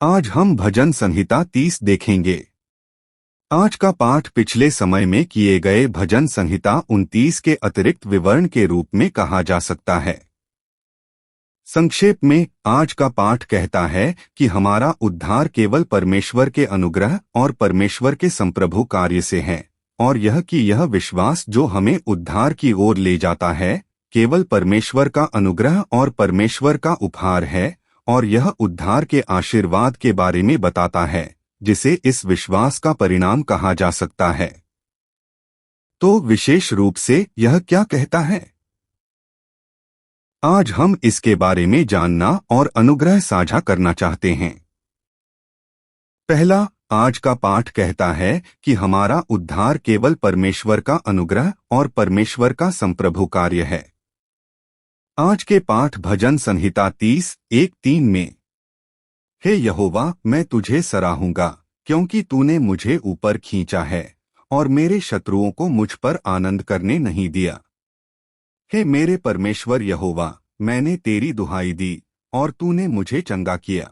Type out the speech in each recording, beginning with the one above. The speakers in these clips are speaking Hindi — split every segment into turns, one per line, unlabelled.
आज हम भजन संहिता 30 देखेंगे। आज का पाठ पिछले समय में किए गए भजन संहिता 29 के अतिरिक्त विवरण के रूप में कहा जा सकता है। संक्षेप में आज का पाठ कहता है कि हमारा उद्धार केवल परमेश्वर के अनुग्रह और परमेश्वर के संप्रभु कार्य से है, और यह कि यह विश्वास जो हमें उद्धार की ओर ले जाता है केवल परमेश्वर का अनुग्रह और परमेश्वर का उपहार है, और यह उद्धार के आशीर्वाद के बारे में बताता है जिसे इस विश्वास का परिणाम कहा जा सकता है। तो विशेष रूप से यह क्या कहता है? आज हम इसके बारे में जानना और अनुग्रह साझा करना चाहते हैं। पहला, आज का पाठ कहता है कि हमारा उद्धार केवल परमेश्वर का अनुग्रह और परमेश्वर का संप्रभु कार्य है। आज के पाठ भजन संहिता 30:1-3 में, हे यहोवा, मैं तुझे सराहूंगा क्योंकि तूने मुझे ऊपर खींचा है और मेरे शत्रुओं को मुझ पर आनंद करने नहीं दिया। हे मेरे परमेश्वर यहोवा, मैंने तेरी दुहाई दी और तूने मुझे चंगा किया।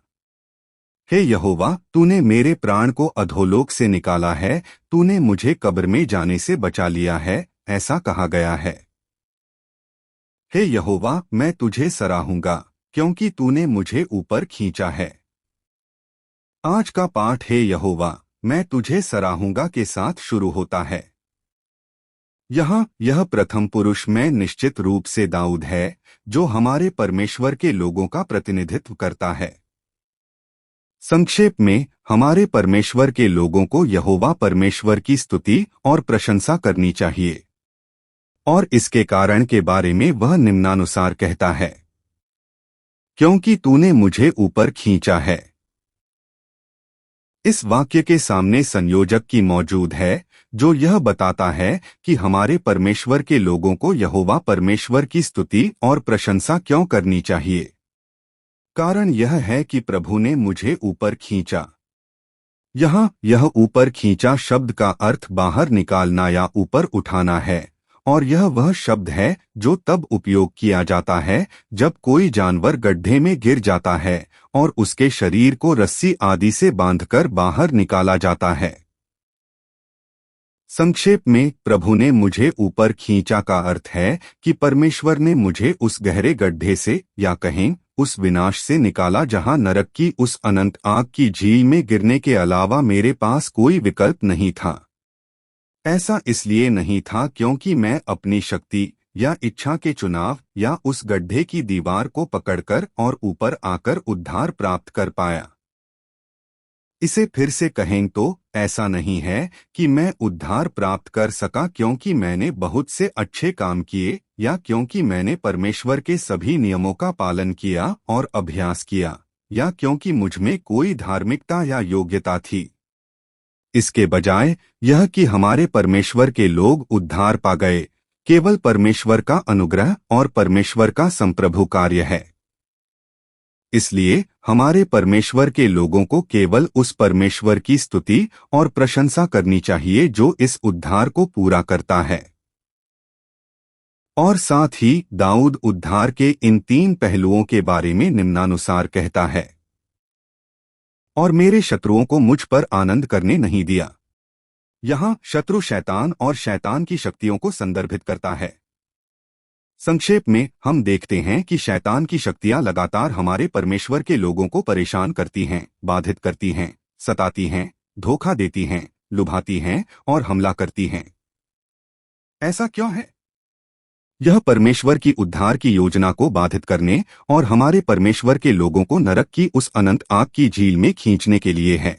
हे यहोवा, तूने मेरे प्राण को अधोलोक से निकाला है, तूने मुझे कब्र में जाने से बचा लिया है, ऐसा कहा गया है। हे यहोवा, मैं तुझे सराहूंगा क्योंकि तूने मुझे ऊपर खींचा है। आज का पाठ हे यहोवा, मैं तुझे सराहूंगा के साथ शुरू होता है। यहाँ यह प्रथम पुरुष में निश्चित रूप से दाऊद है, जो हमारे परमेश्वर के लोगों का प्रतिनिधित्व करता है। संक्षेप में, हमारे परमेश्वर के लोगों को यहोवा परमेश्वर की स्तुति और प्रशंसा करनी चाहिए, और इसके कारण के बारे में वह निम्नानुसार कहता है, क्योंकि तूने मुझे ऊपर खींचा है। इस वाक्य के सामने संयोजक की मौजूद है, जो यह बताता है कि हमारे परमेश्वर के लोगों को यहोवा परमेश्वर की स्तुति और प्रशंसा क्यों करनी चाहिए। कारण यह है कि प्रभु ने मुझे ऊपर खींचा। यहाँ यह ऊपर खींचा शब्द का अर्थ बाहर निकालना या ऊपर उठाना है, और यह वह शब्द है जो तब उपयोग किया जाता है जब कोई जानवर गड्ढे में गिर जाता है और उसके शरीर को रस्सी आदि से बांधकर बाहर निकाला जाता है। संक्षेप में, प्रभु ने मुझे ऊपर खींचा का अर्थ है कि परमेश्वर ने मुझे उस गहरे गड्ढे से, या कहें उस विनाश से निकाला जहां नरक की उस अनंत आग की झील में गिरने के अलावा मेरे पास कोई विकल्प नहीं था। ऐसा इसलिए नहीं था क्योंकि मैं अपनी शक्ति या इच्छा के चुनाव या उस गड्ढे की दीवार को पकड़कर और ऊपर आकर उद्धार प्राप्त कर पाया। इसे फिर से कहें तो ऐसा नहीं है कि मैं उद्धार प्राप्त कर सका क्योंकि मैंने बहुत से अच्छे काम किए या क्योंकि मैंने परमेश्वर के सभी नियमों का पालन किया और अभ्यास किया, या क्योंकि मुझमें कोई धार्मिकता या योग्यता थी। इसके बजाय यह कि हमारे परमेश्वर के लोग उद्धार पा गए केवल परमेश्वर का अनुग्रह और परमेश्वर का संप्रभु कार्य है। इसलिए हमारे परमेश्वर के लोगों को केवल उस परमेश्वर की स्तुति और प्रशंसा करनी चाहिए जो इस उद्धार को पूरा करता है। और साथ ही दाऊद उद्धार के इन 3 पहलुओं के बारे में निम्नानुसार कहता है, और मेरे शत्रुओं को मुझ पर आनंद करने नहीं दिया। यहाँ शत्रु शैतान और शैतान की शक्तियों को संदर्भित करता है। संक्षेप में, हम देखते हैं कि शैतान की शक्तियां लगातार हमारे परमेश्वर के लोगों को परेशान करती हैं, बाधित करती हैं, सताती हैं, धोखा देती हैं, लुभाती हैं और हमला करती हैं। ऐसा क्यों है? यह परमेश्वर की उद्धार की योजना को बाधित करने और हमारे परमेश्वर के लोगों को नरक की उस अनंत आग की झील में खींचने के लिए है।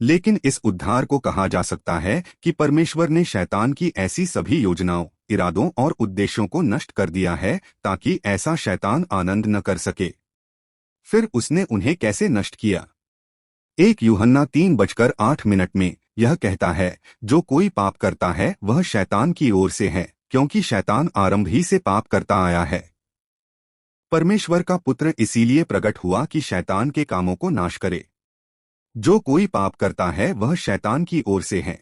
लेकिन इस उद्धार को कहा जा सकता है कि परमेश्वर ने शैतान की ऐसी सभी योजनाओं, इरादों और उद्देश्यों को नष्ट कर दिया है ताकि ऐसा शैतान आनंद न कर सके। फिर उसने उन्हें कैसे नष्ट किया? 1 यूहन्ना 3:8 में यह कहता है, जो कोई पाप करता है वह शैतान की ओर से है, क्योंकि शैतान आरंभ ही से पाप करता आया है। परमेश्वर का पुत्र इसीलिए प्रकट हुआ कि शैतान के कामों को नाश करे। जो कोई पाप करता है वह शैतान की ओर से है।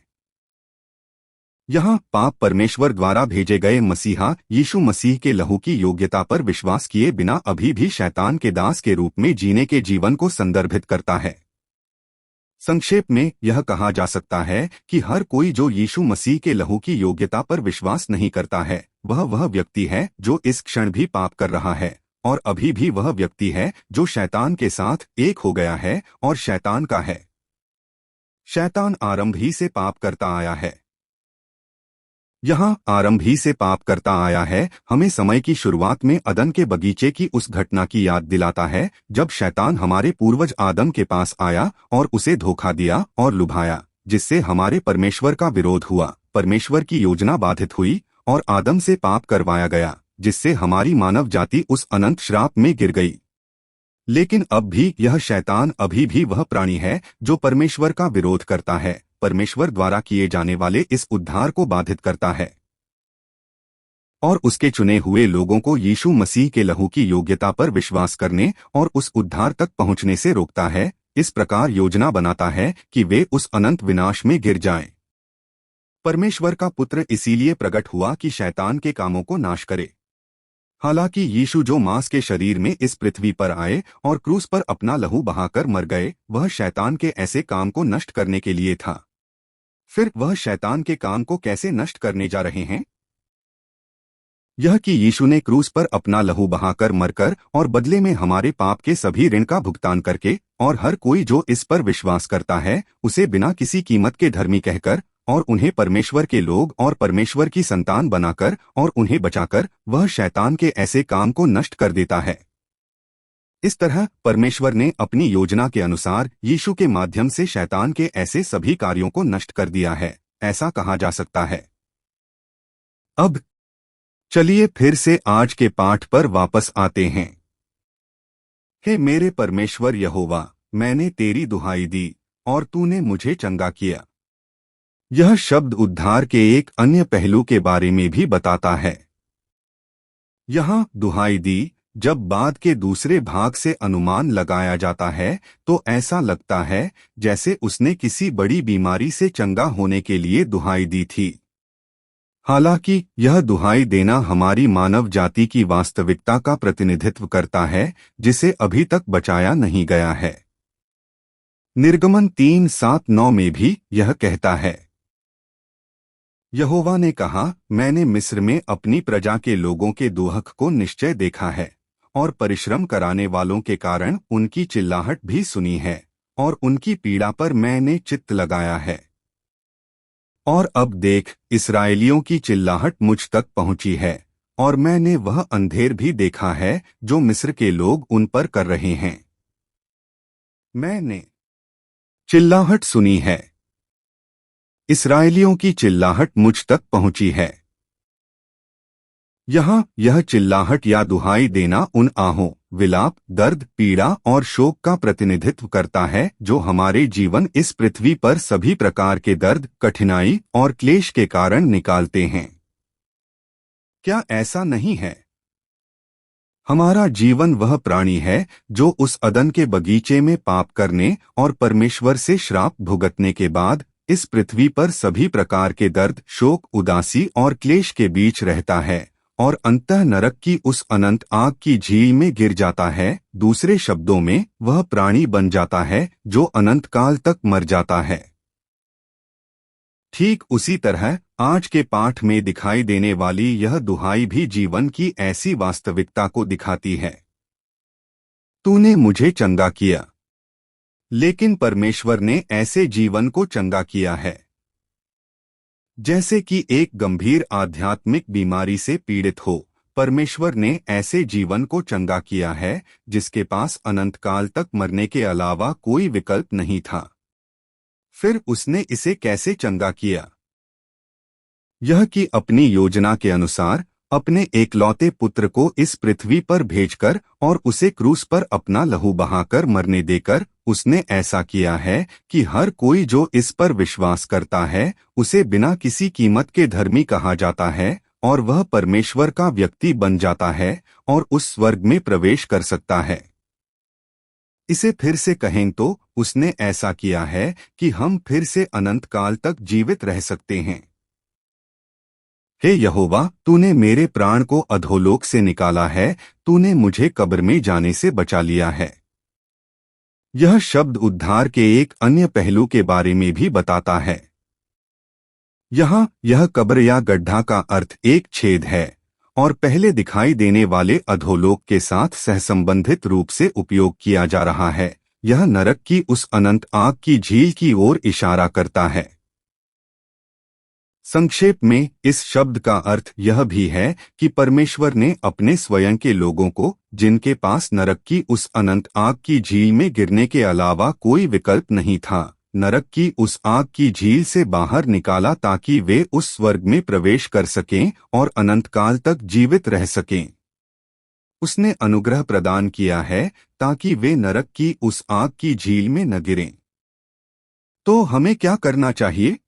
यहाँ पाप परमेश्वर द्वारा भेजे गए मसीहा यीशु मसीह के लहू की योग्यता पर विश्वास किए बिना अभी भी शैतान के दास के रूप में जीने के जीवन को संदर्भित करता है। संक्षेप में यह कहा जा सकता है कि हर कोई जो यीशु मसीह के लहू की योग्यता पर विश्वास नहीं करता है, वह व्यक्ति है जो इस क्षण भी पाप कर रहा है, और अभी भी वह व्यक्ति है जो शैतान के साथ एक हो गया है और शैतान का है। शैतान आरंभ ही से पाप करता आया है। यहाँ आरंभ ही से पाप करता आया है हमें समय की शुरुआत में अदन के बगीचे की उस घटना की याद दिलाता है जब शैतान हमारे पूर्वज आदम के पास आया और उसे धोखा दिया और लुभाया, जिससे हमारे परमेश्वर का विरोध हुआ, परमेश्वर की योजना बाधित हुई और आदम से पाप करवाया गया, जिससे हमारी मानव जाति उस अनंत श्राप में गिर गई। लेकिन अब भी यह शैतान अभी भी वह प्राणी है जो परमेश्वर का विरोध करता है, परमेश्वर द्वारा किए जाने वाले इस उद्धार को बाधित करता है और उसके चुने हुए लोगों को यीशु मसीह के लहू की योग्यता पर विश्वास करने और उस उद्धार तक पहुंचने से रोकता है। इस प्रकार योजना बनाता है कि वे उस अनंत विनाश में गिर जाएं। परमेश्वर का पुत्र इसीलिए प्रकट हुआ कि शैतान के कामों को नाश करे। हालांकि यीशु जो मांस के शरीर में इस पृथ्वी पर आए और क्रूस पर अपना लहू बहाकर मर गए, वह शैतान के ऐसे काम को नष्ट करने के लिए था। फिर वह शैतान के काम को कैसे नष्ट करने जा रहे हैं? यह कि यीशु ने क्रूस पर अपना लहू बहाकर मरकर और बदले में हमारे पाप के सभी ऋण का भुगतान करके, और हर कोई जो इस पर विश्वास करता है उसे बिना किसी कीमत के धर्मी कहकर और उन्हें परमेश्वर के लोग और परमेश्वर की संतान बनाकर और उन्हें बचाकर वह शैतान के ऐसे काम को नष्ट कर देता है। इस तरह परमेश्वर ने अपनी योजना के अनुसार यीशु के माध्यम से शैतान के ऐसे सभी कार्यों को नष्ट कर दिया है, ऐसा कहा जा सकता है। अब चलिए फिर से आज के पाठ पर वापस आते हैं। हे मेरे परमेश्वर यहोवा, मैंने तेरी दुहाई दी और तूने मुझे चंगा किया। यह शब्द उद्धार के एक अन्य पहलू के बारे में भी बताता है। यहाँ दुहाई दी जब बाद के दूसरे भाग से अनुमान लगाया जाता है तो ऐसा लगता है जैसे उसने किसी बड़ी बीमारी से चंगा होने के लिए दुहाई दी थी। हालांकि यह दुहाई देना हमारी मानव जाति की वास्तविकता का प्रतिनिधित्व करता है जिसे अभी तक बचाया नहीं गया है। निर्गमन 3:7-9 में भी यह कहता है, यहोवा ने कहा, मैंने मिस्र में अपनी प्रजा के लोगों के दुहक को निश्चय देखा है और परिश्रम कराने वालों के कारण उनकी चिल्लाहट भी सुनी है और उनकी पीड़ा पर मैंने चित्त लगाया है। और अब देख, इस्राएलियों की चिल्लाहट मुझ तक पहुंची है और मैंने वह अंधेर भी देखा है जो मिस्र के लोग उन पर कर रहे हैं। मैंने चिल्लाहट सुनी है, इस्राएलियों की चिल्लाहट मुझ तक पहुंची है। यहाँ यह चिल्लाहट या दुहाई देना उन आहों, विलाप, दर्द, पीड़ा और शोक का प्रतिनिधित्व करता है जो हमारे जीवन इस पृथ्वी पर सभी प्रकार के दर्द, कठिनाई और क्लेश के कारण निकालते हैं। क्या ऐसा नहीं है? हमारा जीवन वह प्राणी है जो उस अदन के बगीचे में पाप करने और परमेश्वर से श्राप भुगतने के बाद इस पृथ्वी पर सभी प्रकार के दर्द, शोक, उदासी और क्लेश के बीच रहता है और अंततः नरक की उस अनंत आग की झील में गिर जाता है। दूसरे शब्दों में, वह प्राणी बन जाता है जो अनंत काल तक मर जाता है। ठीक उसी तरह आज के पाठ में दिखाई देने वाली यह दुहाई भी जीवन की ऐसी वास्तविकता को दिखाती है। तूने मुझे चंगा किया। लेकिन परमेश्वर ने ऐसे जीवन को चंगा किया है जैसे कि एक गंभीर आध्यात्मिक बीमारी से पीड़ित हो। परमेश्वर ने ऐसे जीवन को चंगा किया है जिसके पास अनंत काल तक मरने के अलावा कोई विकल्प नहीं था। फिर उसने इसे कैसे चंगा किया? यह कि अपनी योजना के अनुसार अपने एकलौते पुत्र को इस पृथ्वी पर भेजकर और उसे क्रूस पर अपना लहू बहाकर मरने देकर उसने ऐसा किया है कि हर कोई जो इस पर विश्वास करता है उसे बिना किसी कीमत के धर्मी कहा जाता है और वह परमेश्वर का व्यक्ति बन जाता है और उस स्वर्ग में प्रवेश कर सकता है। इसे फिर से कहें तो उसने ऐसा किया है कि हम फिर से अनंत काल तक जीवित रह सकते हैं। हे यहोवा, तूने मेरे प्राण को अधोलोक से निकाला है, तूने मुझे कब्र में जाने से बचा लिया है। यह शब्द उद्धार के एक अन्य पहलू के बारे में भी बताता है। यहाँ यह कब्र या गड्ढा का अर्थ एक छेद है और पहले दिखाई देने वाले अधोलोक के साथ सहसंबंधित रूप से उपयोग किया जा रहा है। यह नरक की उस अनंत आग की झील की ओर इशारा करता है। संक्षेप में इस शब्द का अर्थ यह भी है कि परमेश्वर ने अपने स्वयं के लोगों को, जिनके पास नरक की उस अनंत आग की झील में गिरने के अलावा कोई विकल्प नहीं था, नरक की उस आग की झील से बाहर निकाला ताकि वे उस स्वर्ग में प्रवेश कर सकें और अनंत काल तक जीवित रह सकें। उसने अनुग्रह प्रदान किया है ताकि वे नरक की उस आग की झील में न गिरें। तो हमें क्या करना चाहिए?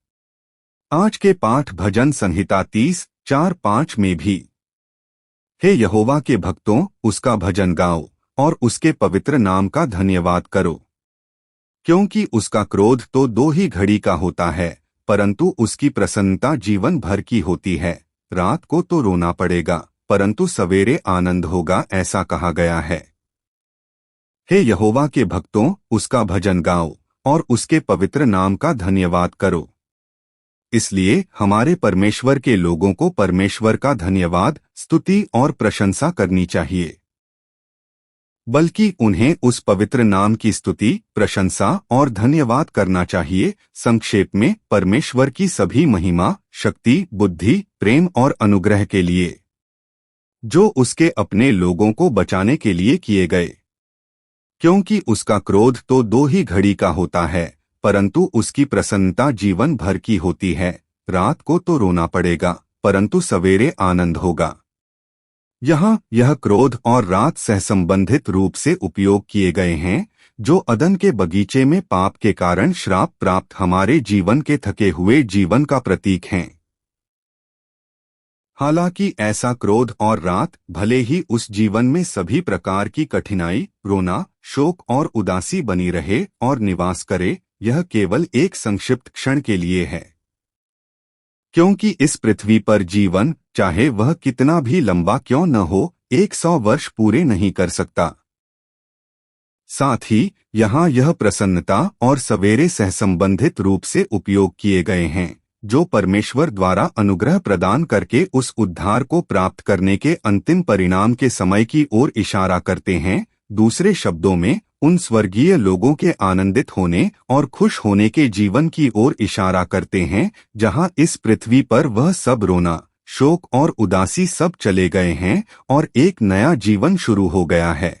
आज के पाठ भजन संहिता 30:4-5 में भी, हे यहोवा के भक्तों, उसका भजन गाओ और उसके पवित्र नाम का धन्यवाद करो, क्योंकि उसका क्रोध तो 2 ही घड़ी का होता है, परंतु उसकी प्रसन्नता जीवन भर की होती है। रात को तो रोना पड़ेगा, परंतु सवेरे आनंद होगा, ऐसा कहा गया है। हे यहोवा के भक्तों, उसका भजन गाओ और उसके पवित्र नाम का धन्यवाद करो। इसलिए हमारे परमेश्वर के लोगों को परमेश्वर का धन्यवाद, स्तुति और प्रशंसा करनी चाहिए, बल्कि उन्हें उस पवित्र नाम की स्तुति, प्रशंसा और धन्यवाद करना चाहिए। संक्षेप में, परमेश्वर की सभी महिमा, शक्ति, बुद्धि, प्रेम और अनुग्रह के लिए, जो उसके अपने लोगों को बचाने के लिए किए गए। क्योंकि उसका क्रोध तो 2 ही घड़ी का होता है, परंतु उसकी प्रसन्नता जीवन भर की होती है। रात को तो रोना पड़ेगा, परंतु सवेरे आनंद होगा। यहाँ यह क्रोध और रात सहसंबंधित रूप से उपयोग किए गए हैं, जो अदन के बगीचे में पाप के कारण श्राप प्राप्त हमारे जीवन के थके हुए जीवन का प्रतीक हैं। हालांकि ऐसा क्रोध और रात भले ही उस जीवन में सभी प्रकार की कठिनाई, रोना, शोक और उदासी बनी रहे और निवास करे, यह केवल एक संक्षिप्त क्षण के लिए है। क्योंकि इस पृथ्वी पर जीवन, चाहे वह कितना भी लंबा क्यों न हो, 100 वर्ष पूरे नहीं कर सकता। साथ ही यहाँ यह प्रसन्नता और सवेरे सहसंबंधित रूप से उपयोग किए गए हैं, जो परमेश्वर द्वारा अनुग्रह प्रदान करके उस उद्धार को प्राप्त करने के अंतिम परिणाम के समय की ओर इशारा करते हैं। दूसरे शब्दों में, उन स्वर्गीय लोगों के आनंदित होने और खुश होने के जीवन की ओर इशारा करते हैं, जहां इस पृथ्वी पर वह सब रोना, शोक और उदासी सब चले गए हैं और एक नया जीवन शुरू हो गया है।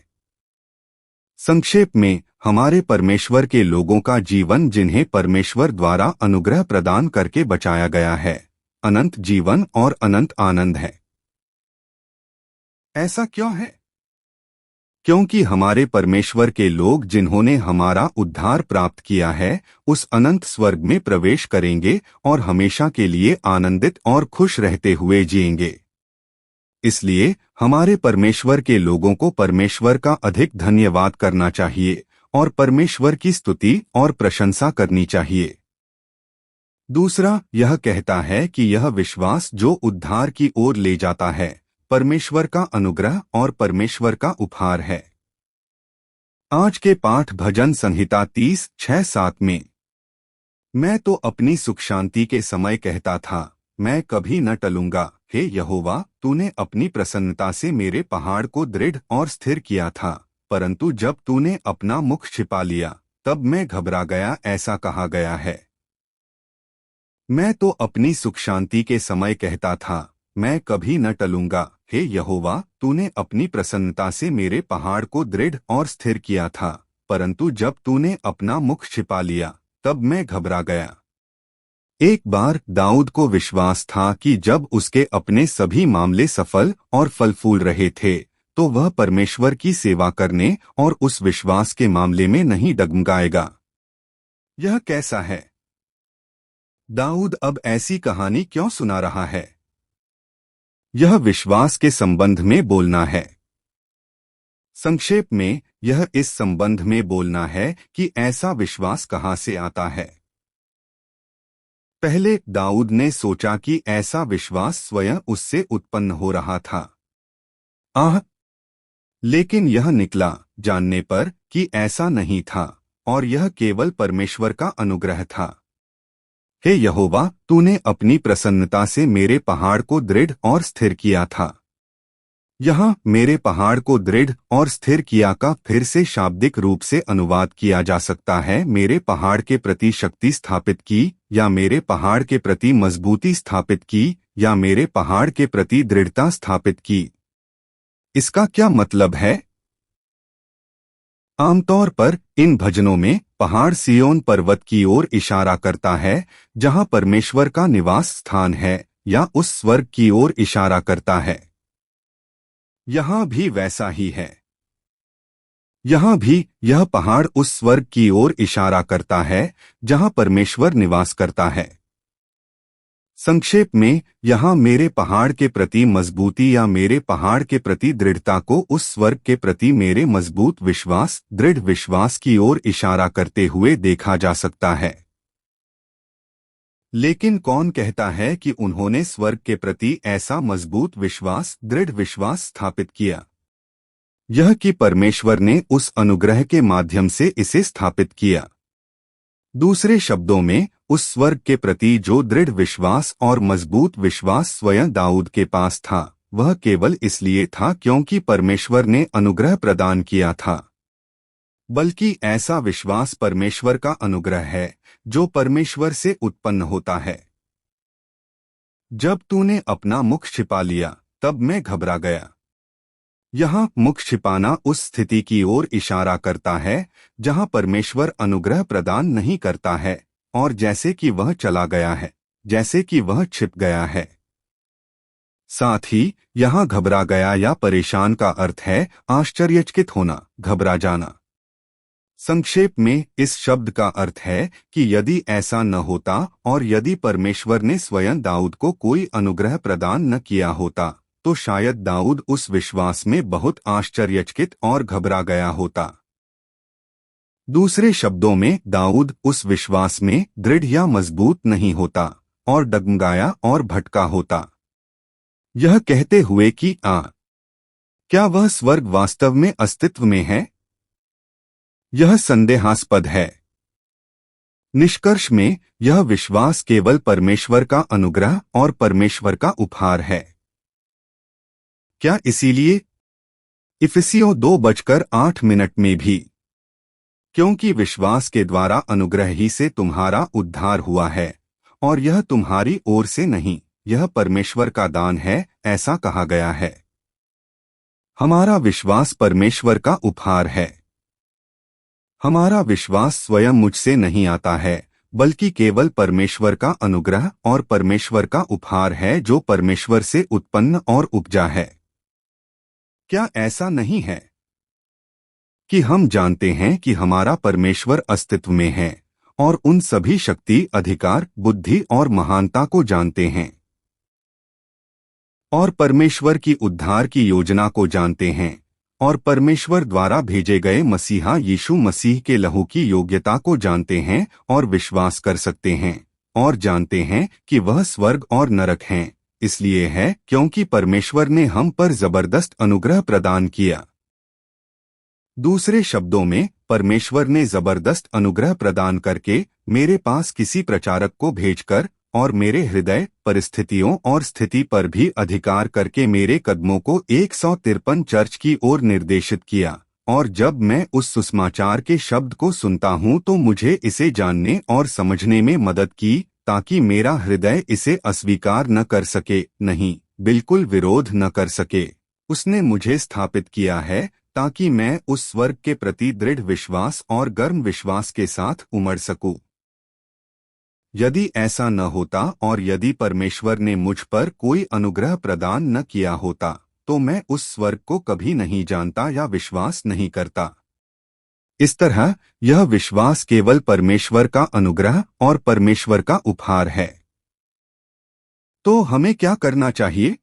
संक्षेप में, हमारे परमेश्वर के लोगों का जीवन, जिन्हें परमेश्वर द्वारा अनुग्रह प्रदान करके बचाया गया है, अनंत जीवन और अनंत आनंद है। ऐसा क्यों है? क्योंकि हमारे परमेश्वर के लोग, जिन्होंने हमारा उद्धार प्राप्त किया है, उस अनंत स्वर्ग में प्रवेश करेंगे और हमेशा के लिए आनंदित और खुश रहते हुए जिएंगे। इसलिए हमारे परमेश्वर के लोगों को परमेश्वर का अधिक धन्यवाद करना चाहिए और परमेश्वर की स्तुति और प्रशंसा करनी चाहिए। दूसरा, यह कहता है कि यह विश्वास जो उद्धार की ओर ले जाता है, परमेश्वर का अनुग्रह और परमेश्वर का उपहार है। आज के पाठ भजन संहिता 30:6-7 में, मैं तो अपनी सुख शांति के समय कहता था, मैं कभी न टलूंगा। हे यहोवा, तूने अपनी प्रसन्नता से मेरे पहाड़ को दृढ़ और स्थिर किया था, परंतु जब तूने अपना मुख छिपा लिया, तब मैं घबरा गया, ऐसा कहा गया है। मैं तो अपनी सुख शांति के समय कहता था, मैं कभी न टलूंगा। हे यहोवा, तूने अपनी प्रसन्नता से मेरे पहाड़ को दृढ़ और स्थिर किया था, परंतु जब तूने अपना मुख छिपा लिया, तब मैं घबरा गया। एक बार दाऊद को विश्वास था कि जब उसके अपने सभी मामले सफल और फल फूल रहे थे, तो वह परमेश्वर की सेवा करने और उस विश्वास के मामले में नहीं डगमगाएगा। यह कैसा है? दाऊद अब ऐसी कहानी क्यों सुना रहा है? यह विश्वास के संबंध में बोलना है। संक्षेप में, यह इस संबंध में बोलना है कि ऐसा विश्वास कहाँ से आता है। पहले दाऊद ने सोचा कि ऐसा विश्वास स्वयं उससे उत्पन्न हो रहा था। लेकिन यह निकला जानने पर कि ऐसा नहीं था और यह केवल परमेश्वर का अनुग्रह था। हे यहोवा, तूने अपनी प्रसन्नता से मेरे पहाड़ को दृढ़ और स्थिर किया था। यहाँ मेरे पहाड़ को दृढ़ और स्थिर किया का फिर से शाब्दिक रूप से अनुवाद किया जा सकता है मेरे पहाड़ के प्रति शक्ति स्थापित की, या मेरे पहाड़ के प्रति मजबूती स्थापित की, या मेरे पहाड़ के प्रति दृढ़ता स्थापित की। इसका क्या मतलब है? आमतौर पर इन भजनों में पहाड़ सियोन पर्वत की ओर इशारा करता है, जहां परमेश्वर का निवास स्थान है, या उस स्वर्ग की ओर इशारा करता है। यहां भी वैसा ही है। यहां भी यह पहाड़ उस स्वर्ग की ओर इशारा करता है जहां परमेश्वर निवास करता है। संक्षेप में, यहाँ मेरे पहाड़ के प्रति मजबूती या मेरे पहाड़ के प्रति दृढ़ता को उस स्वर्ग के प्रति मेरे मजबूत विश्वास, दृढ़ विश्वास की ओर इशारा करते हुए देखा जा सकता है। लेकिन कौन कहता है कि उन्होंने स्वर्ग के प्रति ऐसा मजबूत विश्वास, दृढ़ विश्वास स्थापित किया? यह कि परमेश्वर ने उस अनुग्रह के माध्यम से इसे स्थापित किया। दूसरे शब्दों में, उस स्वर्ग के प्रति जो दृढ़ विश्वास और मजबूत विश्वास स्वयं दाऊद के पास था, वह केवल इसलिए था क्योंकि परमेश्वर ने अनुग्रह प्रदान किया था। बल्कि ऐसा विश्वास परमेश्वर का अनुग्रह है जो परमेश्वर से उत्पन्न होता है। जब तूने अपना मुख छिपा लिया, तब मैं घबरा गया। यहाँ मुख छिपाना उस स्थिति की ओर इशारा करता है जहाँ परमेश्वर अनुग्रह प्रदान नहीं करता है, और जैसे कि वह चला गया है, जैसे कि वह छिप गया है। साथ ही यहाँ घबरा गया या परेशान का अर्थ है आश्चर्यचकित होना, घबरा जाना। संक्षेप में, इस शब्द का अर्थ है कि यदि ऐसा न होता और यदि परमेश्वर ने स्वयं दाऊद को कोई अनुग्रह प्रदान न किया होता, तो शायद दाऊद उस विश्वास में बहुत आश्चर्यचकित और घबरा गया होता। दूसरे शब्दों में, दाऊद उस विश्वास में दृढ़ या मजबूत नहीं होता और डगमगाया और भटका होता, यह कहते हुए कि क्या वह स्वर्ग वास्तव में अस्तित्व में है? यह संदेहास्पद है। निष्कर्ष में, यह विश्वास केवल परमेश्वर का अनुग्रह और परमेश्वर का उपहार है। क्या इसीलिए इफिसियों 2:08 में भी, क्योंकि विश्वास के द्वारा अनुग्रह ही से तुम्हारा उद्धार हुआ है, और यह तुम्हारी ओर से नहीं, यह परमेश्वर का दान है, ऐसा कहा गया है। हमारा विश्वास परमेश्वर का उपहार है। हमारा विश्वास स्वयं मुझसे नहीं आता है, बल्कि केवल परमेश्वर का अनुग्रह और परमेश्वर का उपहार है जो परमेश्वर से उत्पन्न और उपजा है। क्या ऐसा नहीं है कि हम जानते हैं कि हमारा परमेश्वर अस्तित्व में है और उन सभी शक्ति, अधिकार, बुद्धि और महानता को जानते हैं, और परमेश्वर की उद्धार की योजना को जानते हैं, और परमेश्वर द्वारा भेजे गए मसीहा यीशु मसीह के लहू की योग्यता को जानते हैं और विश्वास कर सकते हैं, और जानते हैं कि वह स्वर्ग और नरक हैं, इसलिए है क्योंकि परमेश्वर ने हम पर जबरदस्त अनुग्रह प्रदान किया। दूसरे शब्दों में, परमेश्वर ने जबरदस्त अनुग्रह प्रदान करके मेरे पास किसी प्रचारक को भेजकर और मेरे हृदय, परिस्थितियों और स्थिति पर भी अधिकार करके मेरे कदमों को 153 चर्च की ओर निर्देशित किया, और जब मैं उस सुसमाचार के शब्द को सुनता हूँ तो मुझे इसे जानने और समझने में मदद की, ताकि मेरा हृदय इसे अस्वीकार न कर सके, नहीं, बिल्कुल विरोध न कर सके। उसने मुझे स्थापित किया है ताकि मैं उस स्वर्ग के प्रति दृढ़ विश्वास और गर्म विश्वास के साथ उमड़ सकूं। यदि ऐसा न होता और यदि परमेश्वर ने मुझ पर कोई अनुग्रह प्रदान न किया होता, तो मैं उस स्वर्ग को कभी नहीं जानता या विश्वास नहीं करता। इस तरह यह विश्वास केवल परमेश्वर का अनुग्रह और परमेश्वर का उपहार है। तो हमें क्या करना चाहिए?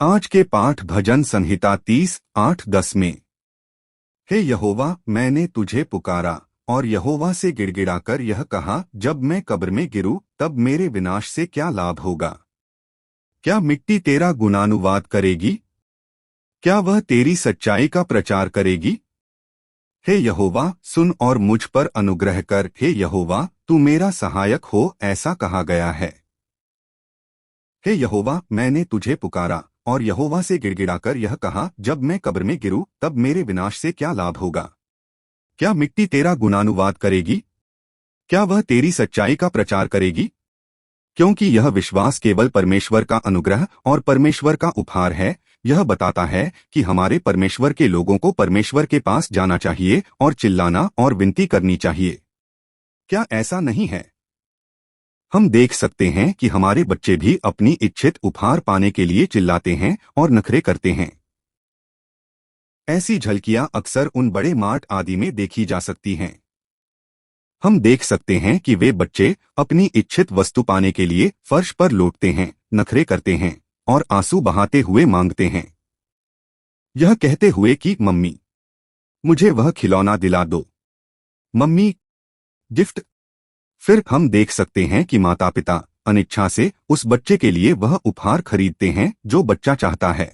आज के पाठ भजन संहिता 30:8-10 में, हे यहोवा, मैंने तुझे पुकारा, और यहोवा से गिड़गिड़ाकर यह कहा, जब मैं कब्र में गिरूं तब मेरे विनाश से क्या लाभ होगा? क्या मिट्टी तेरा गुणानुवाद करेगी? क्या वह तेरी सच्चाई का प्रचार करेगी? हे यहोवा, सुन और मुझ पर अनुग्रह कर। हे यहोवा, तू मेरा सहायक हो, ऐसा कहा गया है। हे यहोवा, मैंने तुझे पुकारा और यहोवा से गिड़गिड़ाकर यह कहा, जब मैं कब्र में गिरूं तब मेरे विनाश से क्या लाभ होगा? क्या मिट्टी तेरा गुणानुवाद करेगी? क्या वह तेरी सच्चाई का प्रचार करेगी? क्योंकि यह विश्वास केवल परमेश्वर का अनुग्रह और परमेश्वर का उपहार है। यह बताता है कि हमारे परमेश्वर के लोगों को परमेश्वर के पास जाना चाहिए और चिल्लाना और विनती करनी चाहिए। क्या ऐसा नहीं है? हम देख सकते हैं कि हमारे बच्चे भी अपनी इच्छित उपहार पाने के लिए चिल्लाते हैं और नखरे करते हैं। ऐसी झलकियां अक्सर उन बड़े मार्ट आदि में देखी जा सकती हैं। हम देख सकते हैं कि वे बच्चे अपनी इच्छित वस्तु पाने के लिए फर्श पर लौटते हैं, नखरे करते हैं और आंसू बहाते हुए मांगते हैं, यह कहते हुए कि मम्मी, मुझे वह खिलौना दिला दो, मम्मी, गिफ्ट। फिर हम देख सकते हैं कि माता पिता अनिच्छा से उस बच्चे के लिए वह उपहार खरीदते हैं जो बच्चा चाहता है।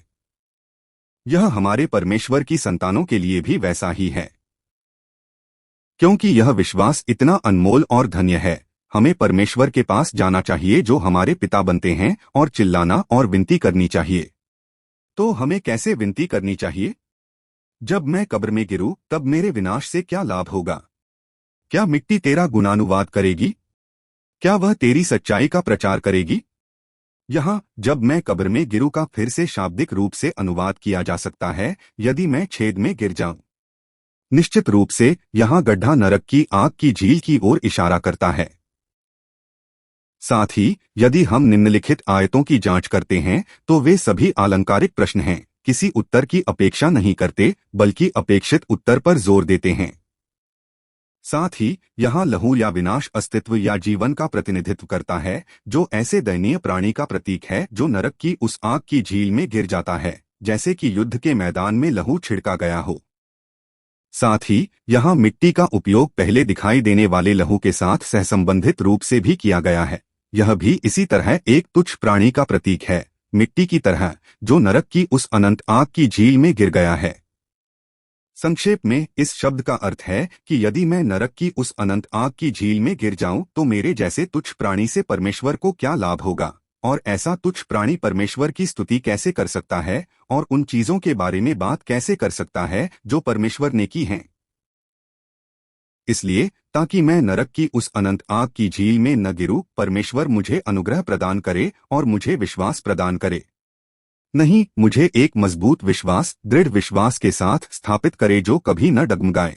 यह हमारे परमेश्वर की संतानों के लिए भी वैसा ही है। क्योंकि यह विश्वास इतना अनमोल और धन्य है, हमें परमेश्वर के पास जाना चाहिए जो हमारे पिता बनते हैं और चिल्लाना और विनती करनी चाहिए। तो हमें कैसे विनती करनी चाहिए? जब मैं कब्र में गिरूं तब मेरे विनाश से क्या लाभ होगा? क्या मिट्टी तेरा गुणानुवाद करेगी? क्या वह तेरी सच्चाई का प्रचार करेगी? यहाँ जब मैं कब्र में गिरूं का फिर से शाब्दिक रूप से अनुवाद किया जा सकता है, यदि मैं छेद में गिर जाऊं। निश्चित रूप से यहाँ गड्ढा नरक की आग की झील की ओर इशारा करता है। साथ ही यदि हम निम्नलिखित आयतों की जांच करते हैं तो वे सभी आलंकारिक प्रश्न हैं, किसी उत्तर की अपेक्षा नहीं करते बल्कि अपेक्षित उत्तर पर जोर देते हैं। साथ ही यहाँ लहू या विनाश अस्तित्व या जीवन का प्रतिनिधित्व करता है, जो ऐसे दयनीय प्राणी का प्रतीक है जो नरक की उस आग की झील में गिर जाता है, जैसे कि युद्ध के मैदान में लहू छिड़का गया हो। साथ ही यहाँ मिट्टी का उपयोग पहले दिखाई देने वाले लहू के साथ सहसंबंधित रूप से भी किया गया है। यह भी इसी तरह एक तुच्छ प्राणी का प्रतीक है, मिट्टी की तरह, जो नरक की उस अनंत आग की झील में गिर गया है। संक्षेप में इस शब्द का अर्थ है कि यदि मैं नरक की उस अनंत आग की झील में गिर जाऊं तो मेरे जैसे तुच्छ प्राणी से परमेश्वर को क्या लाभ होगा, और ऐसा तुच्छ प्राणी परमेश्वर की स्तुति कैसे कर सकता है और उन चीजों के बारे में बात कैसे कर सकता है जो परमेश्वर ने की हैं। इसलिए ताकि मैं नरक की उस अनंत आग की झील में न गिरूं, परमेश्वर मुझे अनुग्रह प्रदान करे और मुझे विश्वास प्रदान करे। नहीं, मुझे एक मजबूत विश्वास, दृढ़ विश्वास के साथ स्थापित करे जो कभी न डगमगाए।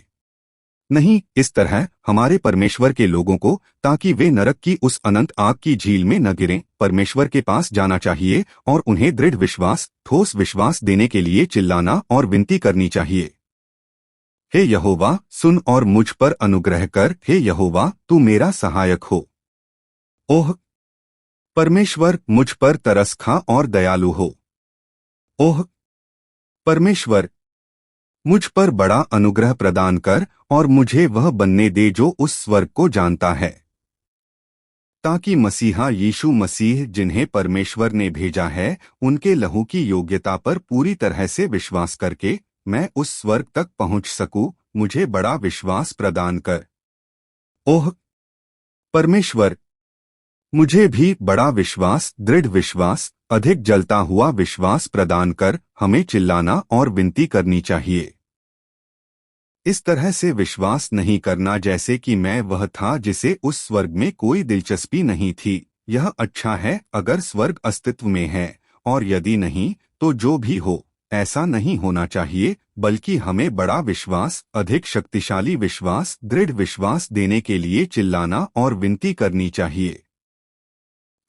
नहीं, इस तरह हमारे परमेश्वर के लोगों को, ताकि वे नरक की उस अनंत आग की झील में न गिरें, परमेश्वर के पास जाना चाहिए और उन्हें दृढ़ विश्वास, ठोस विश्वास देने के लिए चिल्लाना और विनती करनी चाहिए। हे यहोवा, सुन और मुझ पर अनुग्रह कर। हे यहोवा, तू मेरा सहायक हो। ओह परमेश्वर, मुझ पर तरस खा और दयालु हो। ओह परमेश्वर, मुझ पर बड़ा अनुग्रह प्रदान कर और मुझे वह बनने दे जो उस स्वर्ग को जानता है, ताकि मसीहा यीशु मसीह जिन्हें परमेश्वर ने भेजा है, उनके लहू की योग्यता पर पूरी तरह से विश्वास करके मैं उस स्वर्ग तक पहुंच सकूं। मुझे बड़ा विश्वास प्रदान कर। ओह परमेश्वर, मुझे भी बड़ा विश्वास, दृढ़ विश्वास, अधिक जलता हुआ विश्वास प्रदान कर। हमें चिल्लाना और विनती करनी चाहिए। इस तरह से विश्वास नहीं करना जैसे कि मैं वह था जिसे उस स्वर्ग में कोई दिलचस्पी नहीं थी। यह अच्छा है अगर स्वर्ग अस्तित्व में है, और यदि नहीं तो जो भी हो, ऐसा नहीं होना चाहिए, बल्कि हमें बड़ा विश्वास, अधिक शक्तिशाली विश्वास, दृढ़ विश्वास देने के लिए चिल्लाना और विनती करनी चाहिए।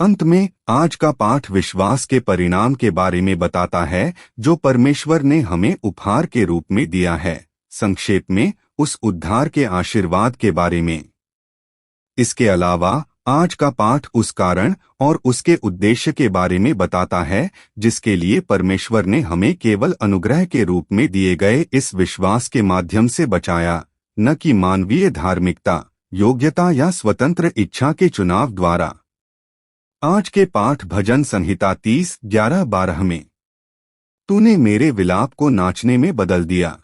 अंत में आज का पाठ विश्वास के परिणाम के बारे में बताता है जो परमेश्वर ने हमें उपहार के रूप में दिया है। संक्षेप में उस उद्धार के आशीर्वाद के बारे में। इसके अलावा आज का पाठ उस कारण और उसके उद्देश्य के बारे में बताता है जिसके लिए परमेश्वर ने हमें केवल अनुग्रह के रूप में दिए गए इस विश्वास के माध्यम से बचाया, न कि मानवीय धार्मिकता, योग्यता या स्वतंत्र इच्छा के चुनाव द्वारा। आज के पाठ भजन संहिता 30:11-12 में तूने मेरे विलाप को नाचने में बदल दिया।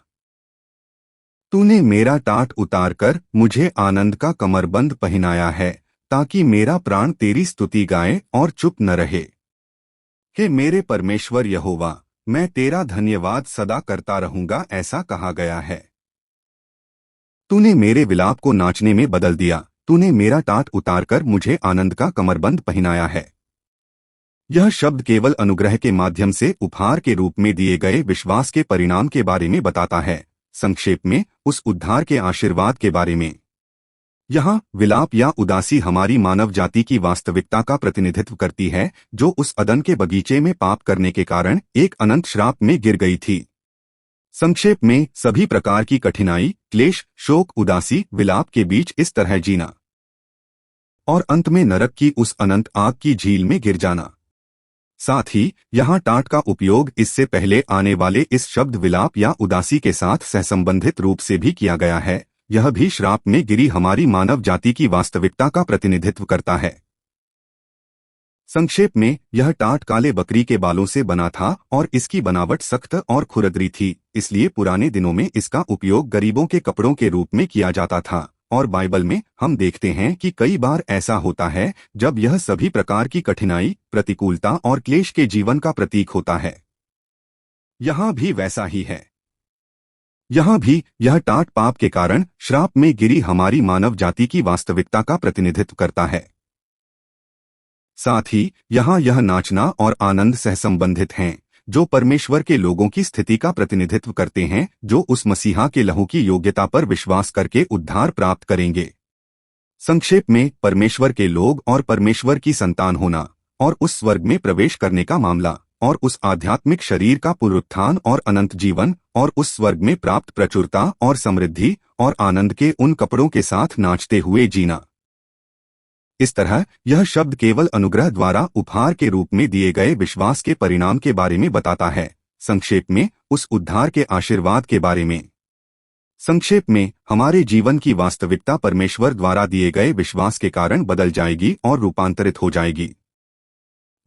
तूने मेरा टाट उतारकर मुझे आनंद का कमरबंद पहनाया है, ताकि मेरा प्राण तेरी स्तुति गाए और चुप न रहे। कि मेरे परमेश्वर यहोवा, मैं तेरा धन्यवाद सदा करता रहूंगा, ऐसा कहा गया है। तूने मेरे विलाप को नाचने में बदल दिया। तूने मेरा टाट उतारकर मुझे आनंद का कमरबंद पहनाया है। यह शब्द केवल अनुग्रह के माध्यम से उपहार के रूप में दिए गए विश्वास के परिणाम के बारे में बताता है। संक्षेप में उस उद्धार के आशीर्वाद के बारे में। यहाँ विलाप या उदासी हमारी मानव जाति की वास्तविकता का प्रतिनिधित्व करती है, जो उस अदन के बगीचे में पाप करने के कारण एक अनंत श्राप में गिर गई थी। संक्षेप में सभी प्रकार की कठिनाई, क्लेश, शोक, उदासी, विलाप के बीच इस तरह जीना और अंत में नरक की उस अनंत आग की झील में गिर जाना। साथ ही यहाँ टाट का उपयोग इससे पहले आने वाले इस शब्द विलाप या उदासी के साथ सहसंबंधित रूप से भी किया गया है। यह भी श्राप में गिरी हमारी मानव जाति की वास्तविकता का प्रतिनिधित्व करता है। संक्षेप में यह टाट काले बकरी के बालों से बना था और इसकी बनावट सख्त और खुरदरी थी, इसलिए पुराने दिनों में इसका उपयोग गरीबों के कपड़ों के रूप में किया जाता था। और बाइबल में हम देखते हैं कि कई बार ऐसा होता है जब यह सभी प्रकार की कठिनाई, प्रतिकूलता और क्लेश के जीवन का प्रतीक होता है। यहाँ भी वैसा ही है। यहाँ भी यह टाट पाप के कारण श्राप में गिरी हमारी मानव जाति की वास्तविकता का प्रतिनिधित्व करता है। साथ ही यहाँ यह नाचना और आनंद सहसंबंधित हैं, जो परमेश्वर के लोगों की स्थिति का प्रतिनिधित्व करते हैं, जो उस मसीहा के लहू की योग्यता पर विश्वास करके उद्धार प्राप्त करेंगे। संक्षेप में परमेश्वर के लोग और परमेश्वर की संतान होना और उस स्वर्ग में प्रवेश करने का मामला और उस आध्यात्मिक शरीर का पुनरुत्थान और अनंत जीवन और उस स्वर्ग में प्राप्त प्रचुरता और समृद्धि और आनंद के उन कपड़ों के साथ नाचते हुए जीना। इस तरह यह शब्द केवल अनुग्रह द्वारा उपहार के रूप में दिए गए विश्वास के परिणाम के बारे में बताता है। संक्षेप में उस उद्धार के आशीर्वाद के बारे में। संक्षेप में हमारे जीवन की वास्तविकता परमेश्वर द्वारा दिए गए विश्वास के कारण बदल जाएगी और रूपांतरित हो जाएगी।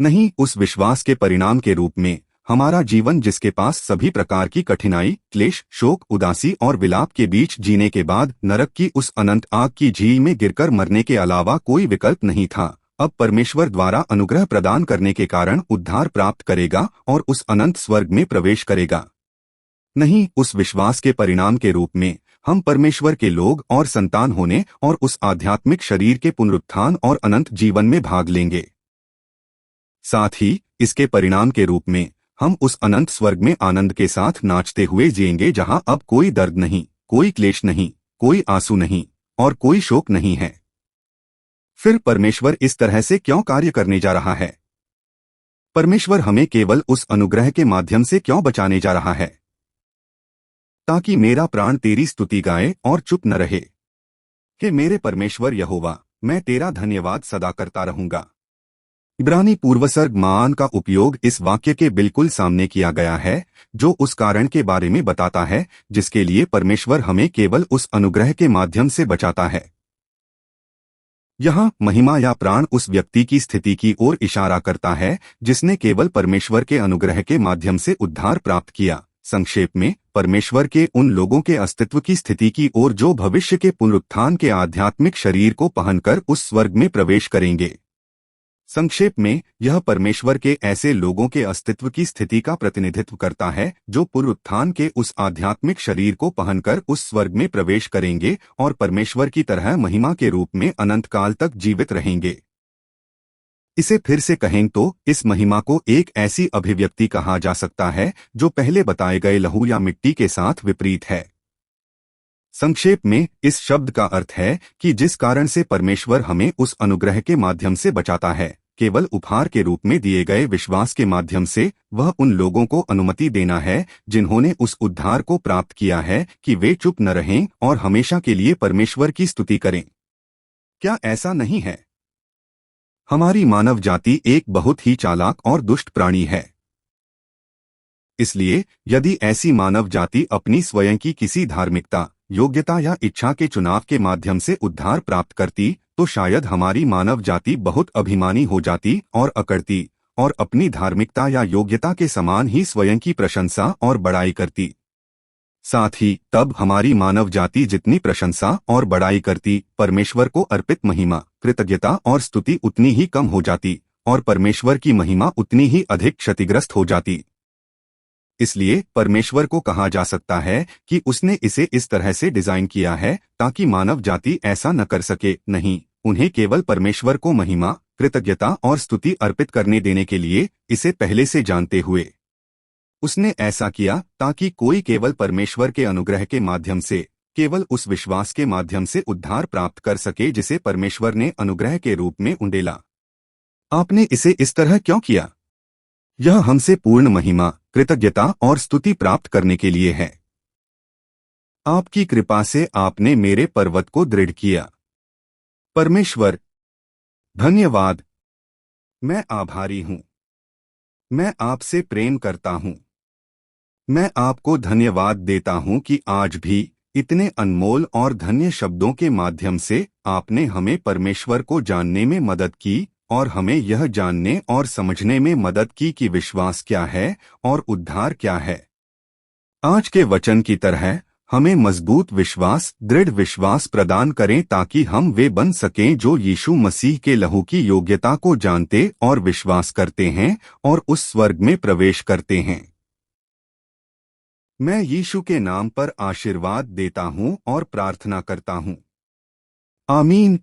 नहीं उस विश्वास के परिणाम के रूप में हमारा जीवन जिसके पास सभी प्रकार की कठिनाई, क्लेश, शोक, उदासी और विलाप के बीच जीने के बाद नरक की उस अनंत आग की झील में गिरकर मरने के अलावा कोई विकल्प नहीं था, अब परमेश्वर द्वारा अनुग्रह प्रदान करने के कारण उद्धार प्राप्त करेगा और उस अनंत स्वर्ग में प्रवेश करेगा। नहीं उस विश्वास के परिणाम के रूप में हम परमेश्वर के लोग और संतान होने और उस आध्यात्मिक शरीर के पुनरुत्थान और अनंत जीवन में भाग लेंगे। साथ ही इसके परिणाम के रूप में हम उस अनंत स्वर्ग में आनंद के साथ नाचते हुए जिएंगे, जहां अब कोई दर्द नहीं, कोई क्लेश नहीं, कोई आंसू नहीं और कोई शोक नहीं है। फिर परमेश्वर इस तरह से क्यों कार्य करने जा रहा है? परमेश्वर हमें केवल उस अनुग्रह के माध्यम से क्यों बचाने जा रहा है? ताकि मेरा प्राण तेरी स्तुति गाए और चुप न रहे। कि मेरे परमेश्वर यहोवा, मैं तेरा धन्यवाद सदा करता रहूंगा। इब्रानी पूर्वसर्ग मान का उपयोग इस वाक्य के बिल्कुल सामने किया गया है, जो उस कारण के बारे में बताता है जिसके लिए परमेश्वर हमें केवल उस अनुग्रह के माध्यम से बचाता है। यहाँ महिमा या प्राण उस व्यक्ति की स्थिति की ओर इशारा करता है जिसने केवल परमेश्वर के अनुग्रह के माध्यम से उद्धार प्राप्त किया। संक्षेप में परमेश्वर के उन लोगों के अस्तित्व की स्थिति की ओर जो भविष्य के पुनरुत्थान के आध्यात्मिक शरीर को पहनकर उस स्वर्ग में प्रवेश करेंगे। संक्षेप में यह परमेश्वर के ऐसे लोगों के अस्तित्व की स्थिति का प्रतिनिधित्व करता है जो पुनरुत्थान के उस आध्यात्मिक शरीर को पहनकर उस स्वर्ग में प्रवेश करेंगे और परमेश्वर की तरह महिमा के रूप में अनंत काल तक जीवित रहेंगे। इसे फिर से कहें तो इस महिमा को एक ऐसी अभिव्यक्ति कहा जा सकता है जो पहले बताए गए लहू या मिट्टी के साथ विपरीत है। संक्षेप में इस शब्द का अर्थ है कि जिस कारण से परमेश्वर हमें उस अनुग्रह के माध्यम से बचाता है, केवल उपहार के रूप में दिए गए विश्वास के माध्यम से वह उन लोगों को अनुमति देना है जिन्होंने उस उद्धार को प्राप्त किया है कि वे चुप न रहें और हमेशा के लिए परमेश्वर की स्तुति करें। क्या ऐसा नहीं है? हमारी मानव जाति एक बहुत ही चालाक और दुष्ट प्राणी है। इसलिए यदि ऐसी मानव जाति अपनी स्वयं की किसी धार्मिकता, योग्यता या इच्छा के चुनाव के माध्यम से उद्धार प्राप्त करती तो शायद हमारी मानव जाति बहुत अभिमानी हो जाती और अकड़ती और अपनी धार्मिकता या योग्यता के समान ही स्वयं की प्रशंसा और बड़ाई करती। साथ ही तब हमारी मानव जाति जितनी प्रशंसा और बड़ाई करती, परमेश्वर को अर्पित महिमा, कृतज्ञता और स्तुति उतनी ही कम हो जाती और परमेश्वर की महिमा उतनी ही अधिक क्षतिग्रस्त हो जाती। इसलिए परमेश्वर को कहा जा सकता है कि उसने इसे इस तरह से डिजाइन किया है ताकि मानव जाति ऐसा न कर सके। नहीं, उन्हें केवल परमेश्वर को महिमा, कृतज्ञता और स्तुति अर्पित करने देने के लिए इसे पहले से जानते हुए उसने ऐसा किया ताकि कोई केवल परमेश्वर के अनुग्रह के माध्यम से, केवल उस विश्वास के माध्यम से उद्धार प्राप्त कर सके जिसे परमेश्वर ने अनुग्रह के रूप में उंडेला। आपने इसे इस तरह क्यों किया? यह हमसे पूर्ण महिमा, कृतज्ञता और स्तुति प्राप्त करने के लिए है। आपकी कृपा से आपने मेरे पर्वत को दृढ़ किया। परमेश्वर, धन्यवाद। मैं आभारी हूं। मैं आपसे प्रेम करता हूं। मैं आपको धन्यवाद देता हूं कि आज भी इतने अनमोल और धन्य शब्दों के माध्यम से आपने हमें परमेश्वर को जानने में मदद की और हमें यह जानने और समझने में मदद की कि विश्वास क्या है और उद्धार क्या है। आज के वचन की तरह हमें मजबूत विश्वास, दृढ़ विश्वास प्रदान करें ताकि हम वे बन सकें जो यीशु मसीह के लहू की योग्यता को जानते और विश्वास करते हैं और उस स्वर्ग में प्रवेश करते हैं। मैं यीशु के नाम पर आशीर्वाद देता हूं और प्रार्थना करता हूं। आमीन।